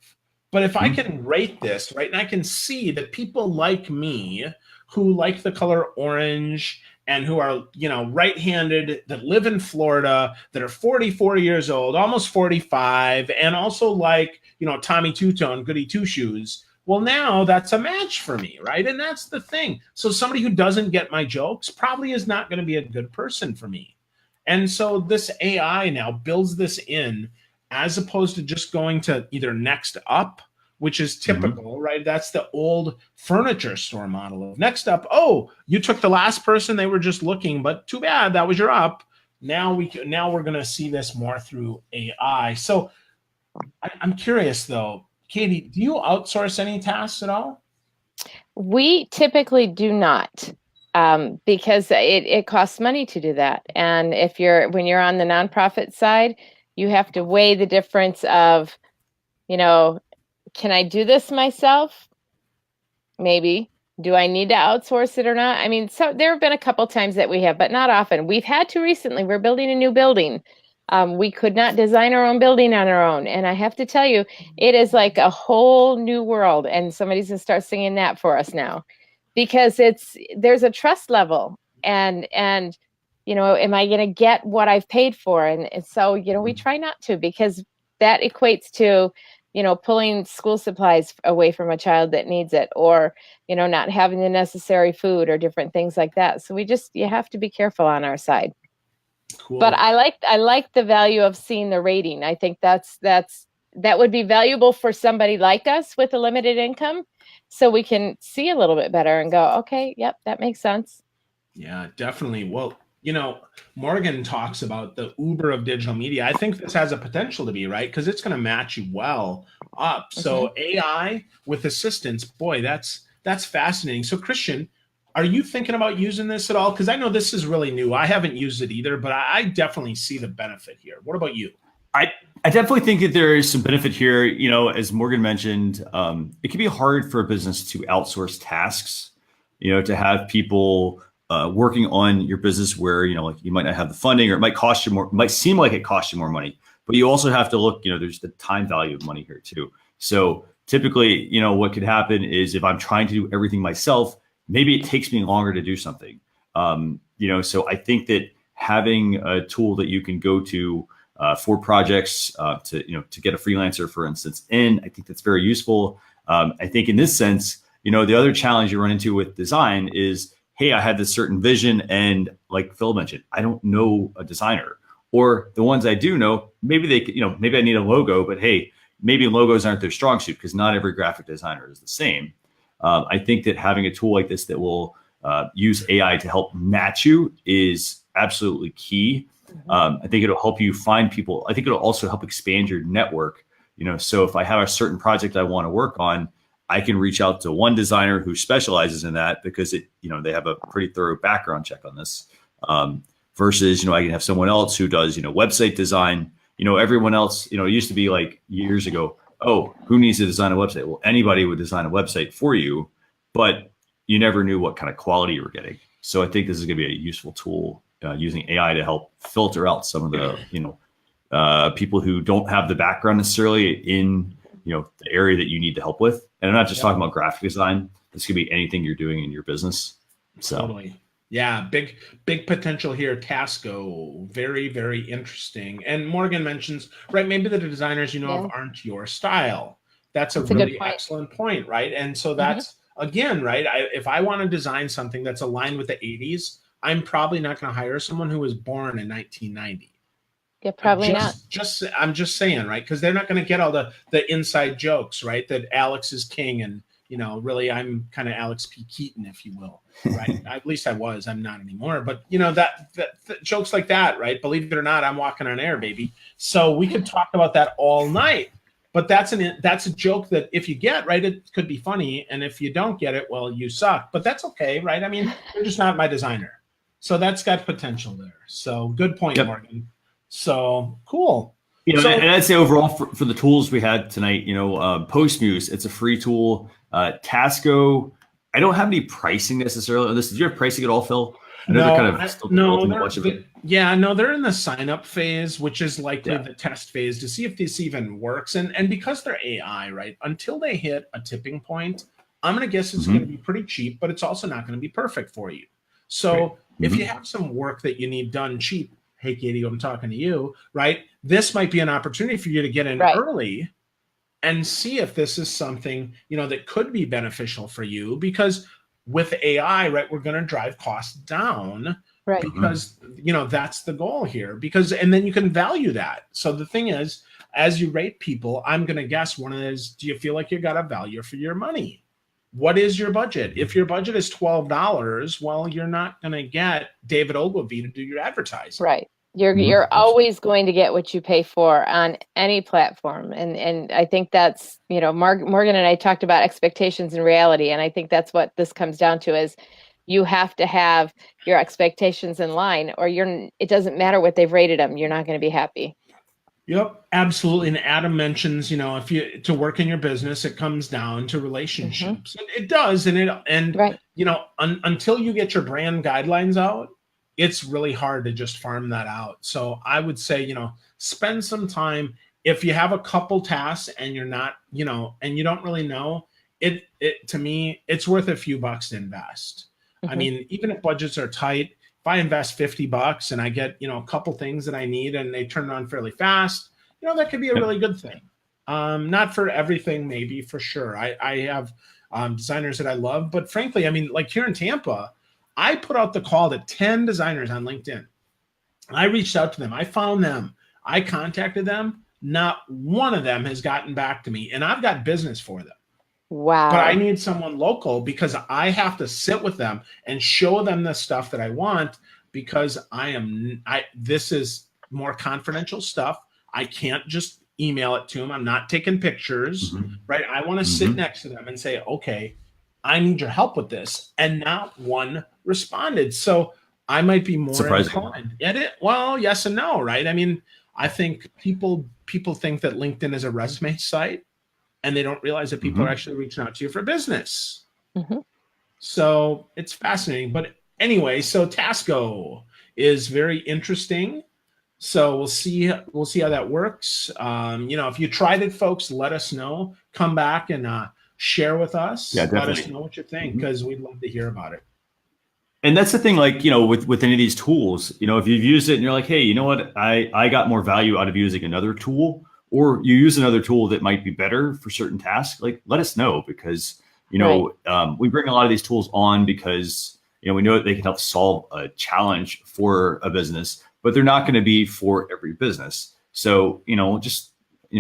But if I can rate this, right, and I can see that people like me who like the color orange and who are, right-handed, that live in Florida, that are 44 years old, almost 45, and also like, Tommy Two-Tone, Goody Two-Shoes, well, now that's a match for me, right? And that's the thing. So somebody who doesn't get my jokes probably is not going to be a good person for me. And so this AI now builds this in as opposed to just going to either next up, which is typical, right? That's the old furniture store model of next up. Oh, you took the last person, they were just looking, but too bad, that was your up. Now we're going to see this more through AI. So I'm curious though, Katie, do you outsource any tasks at all? We typically do not, because it costs money to do that. And when you're on the nonprofit side, you have to weigh the difference of, can I do this myself? Maybe. Do I need to outsource it or not? I mean, so there have been a couple times that we have, but not often. We've had to recently. We're building a new building. We could not design our own building on our own. And I have to tell you, it is like a whole new world. And somebody's going to start singing that for us now, because there's a trust level and am I going to get what I've paid for? And so, we try not to, because that equates to, pulling school supplies away from a child that needs it, or, not having the necessary food or different things like that. So you have to be careful on our side. Cool. But I like the value of seeing the rating. I think that would be valuable for somebody like us with a limited income, so we can see a little bit better and go, okay, yep, that makes sense. Yeah, definitely. Well, Morgan talks about the Uber of digital media. I think this has a potential to be, right? Because it's going to match you well up. So AI with assistance, boy, that's fascinating. So Christian, are you thinking about using this at all? Because I know this is really new. I haven't used it either, but I definitely see the benefit here. What about you? I definitely think that there is some benefit here. As Morgan mentioned, it can be hard for a business to outsource tasks, to have people working on your business where, like you might not have the funding, or it might cost you more, it might seem like it costs you more money, but you also have to look, there's the time value of money here too. So typically, what could happen is if I'm trying to do everything myself, maybe it takes me longer to do something. So I think that having a tool that you can go to for projects to get a freelancer, for instance, I think that's very useful. I think in this sense, the other challenge you run into with design is, hey, I had this certain vision, and like Phil mentioned, I don't know a designer, or the ones I do know, maybe maybe I need a logo, but hey, maybe logos aren't their strong suit because not every graphic designer is the same. I think that having a tool like this that will use AI to help match you is absolutely key. I think it'll help you find people. I think it'll also help expand your network. So if I have a certain project I want to work on, I can reach out to one designer who specializes in that because they have a pretty thorough background check on this. Versus, I can have someone else who does, website design. Everyone else, it used to be like years ago, oh, who needs to design a website? Well, anybody would design a website for you, but you never knew what kind of quality you were getting. So I think this is going to be a useful tool using AI to help filter out some of the, people who don't have the background necessarily in, the area that you need to help with. And I'm not just talking about graphic design. This could be anything you're doing in your business. So. Totally. Yeah, big potential here. Tasko, very, very interesting. And Morgan mentions, right, maybe the designers of aren't your style. That's a really excellent point, right? And so that's, again, right, if I want to design something that's aligned with the 80s, I'm probably not going to hire someone who was born in 1990. Yeah, probably not. I'm just saying, right? Because they're not going to get all the inside jokes, right? That Alex is king and, really I'm kind of Alex P. Keaton, if you will, right? At least I was. I'm not anymore. But, that jokes like that, right? Believe it or not, I'm walking on air, baby. So we could talk about that all night. But that's a joke that if you get, right, it could be funny. And if you don't get it, well, you suck. But that's okay, right? I mean, you're just not my designer. So that's got potential there. So good point, Morgan. So cool. And I'd say overall for the tools we had tonight, PostMuse, it's a free tool. Tasko, I don't have any pricing necessarily on this. Did you have pricing at all, Phil? I know they're kind of still developing a bunch of it. Yeah, no, they're in the sign up phase, which is likely the test phase to see if this even works. And because they're AI, right, until they hit a tipping point, I'm going to guess it's going to be pretty cheap, but it's also not going to be perfect for you. So if you have some work that you need done cheap, hey, Katie, I'm talking to you, right? This might be an opportunity for you to get in early and see if this is something, that could be beneficial for you, because with AI, right, we're going to drive costs down, right? Because, that's the goal here, and then you can value that. So the thing is, as you rate people, I'm going to guess one is, do you feel like you got a value for your money? What is your budget? If your budget is $12, well, you're not going to get David Ogilvy to do your advertising. Right. You're always going to get what you pay for on any platform. And I think that's, Morgan and I talked about expectations and reality. And I think that's what this comes down to is you have to have your expectations in line, or it doesn't matter what they've rated them. You're not going to be happy. Yep, absolutely. And Adam mentions, if you to work in your business, it comes down to relationships. It does, until you get your brand guidelines out, it's really hard to just farm that out. So I would say, spend some time. If you have a couple tasks and you're not, and you don't really know it, to me, it's worth a few bucks to invest. I mean, even if budgets are tight, if I invest $50 and I get, a couple things that I need and they turn on fairly fast, that could be a really good thing. Not for everything, maybe, for sure. I have designers that I love, but frankly, I mean, like here in Tampa, I put out the call to 10 designers on LinkedIn. I reached out to them. I found them. I contacted them. Not one of them has gotten back to me, and I've got business for them. Wow. But I need someone local because I have to sit with them and show them the stuff that I want, because this is more confidential stuff. I can't just email it to them. I'm not taking pictures, right? I want to sit next to them and say, okay, I need your help with this. And not one responded. So I might be more inclined. Well, yes and no, right? I mean, I think people think that LinkedIn is a resume site, and they don't realize that people are actually reaching out to you for business. So it's fascinating. But anyway, so Tasko is very interesting. So we'll see how that works. If you tried it, folks, let us know. Come back and share with us. Yeah, let us definitely. know what you think, because we'd love to hear about it. And that's the thing, like, with any of these tools, if you've used it and you're like, hey, you know what, I got more value out of using another tool, or you use another tool that might be better for certain tasks, like, let us know, because we bring a lot of these tools on because we know that they can help solve a challenge for a business, but they're not going to be for every business. So just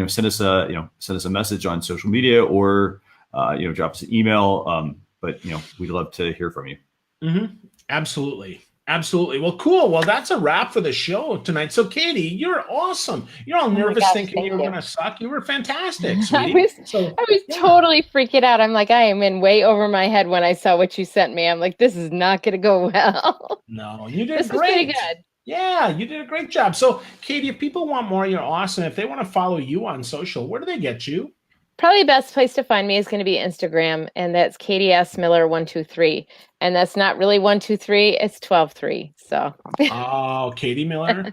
send us a message on social media, or drop us an email. But we'd love to hear from you. Mm-hmm. Absolutely. Absolutely. Well, cool. Well, that's a wrap for the show tonight. So, Katie, you're awesome. You're all nervous thinking you were going to suck. You were fantastic, sweetie. I was totally freaking out. I'm like, I am in way over my head when I saw what you sent me. I'm like, this is not going to go well. No, you did this great. Was pretty good. Yeah, you did a great job. So, Katie, if people want more, you're awesome. If they want to follow you on social, where do they get you? Probably the best place to find me is going to be Instagram, and that's Katie S. Miller 123. And that's not really 123, it's 123. So oh, Katie Miller.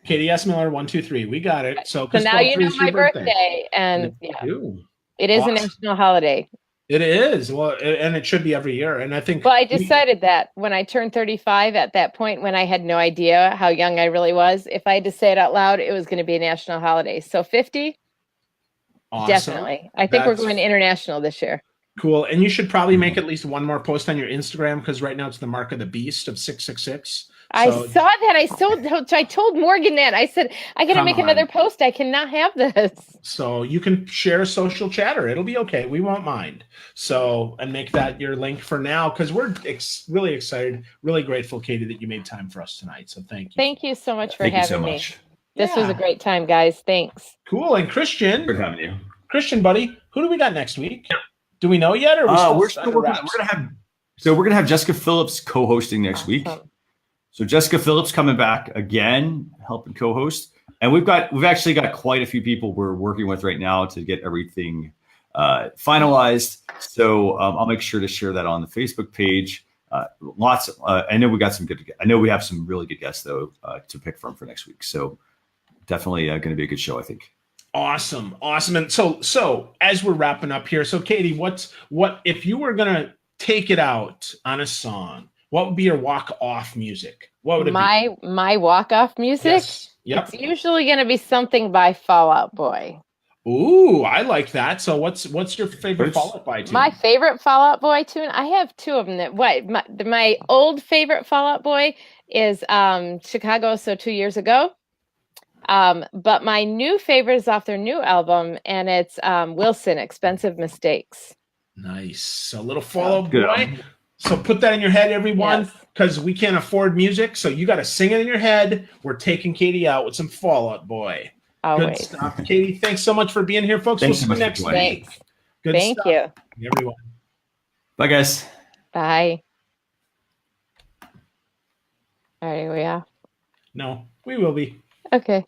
Katie S. Miller 123. We got it. So now you know my birthday. And yeah, it is awesome. A national holiday. It is. Well, and it should be every year. And I think I decided that when I turned 35, at that point when I had no idea how young I really was, if I had to say it out loud, it was going to be a national holiday. So 50. Awesome. Definitely. I think we're going international this year. Cool. And you should probably make at least one more post on your Instagram, because right now it's the mark of the beast of 666. I saw that. I told Morgan that. I said, I got to make another post. I cannot have this. So you can share social chatter. It'll be okay. We won't mind. So, and make that your link for now, because we're really excited, really grateful, Katie, that you made time for us tonight. So thank you. Thank you so much for having me. This was a great time, guys. Thanks. Cool. And Christian, good having you. Christian, buddy, who do we got next week? Do we know yet? Or we're gonna have Jessica Phillips co-hosting next week. So Jessica Phillips coming back again, helping co-host, and we've actually got quite a few people we're working with right now to get everything finalized. So I'll make sure to share that on the Facebook page. I know we have some really good guests though to pick from for next week. So definitely going to be a good show, I think. Awesome. And so as we're wrapping up here, so Katie, what if you were gonna take it out on a song? What would be your walk-off music? What would it be? My walk-off music? Yes. Yep. It's usually going to be something by Fall Out Boy. Ooh, I like that. So what's your favorite Fall Out Boy tune? My favorite Fall Out Boy tune? I have two of them. My old favorite Fall Out Boy is Chicago, So 2 years ago. But my new favorite is off their new album, and it's Wilson, Expensive Mistakes. Nice. A little Fall Out Boy. So put that in your head, everyone, because we can't afford music. So you got to sing it in your head. We're taking Katie out with some Fall Out Boy. Always. Good stuff. Katie, thanks so much for being here, folks. We'll see you next week. Good Thank stuff. you. Everyone. Bye, guys. Bye. All right, we off? No, we will be. Okay.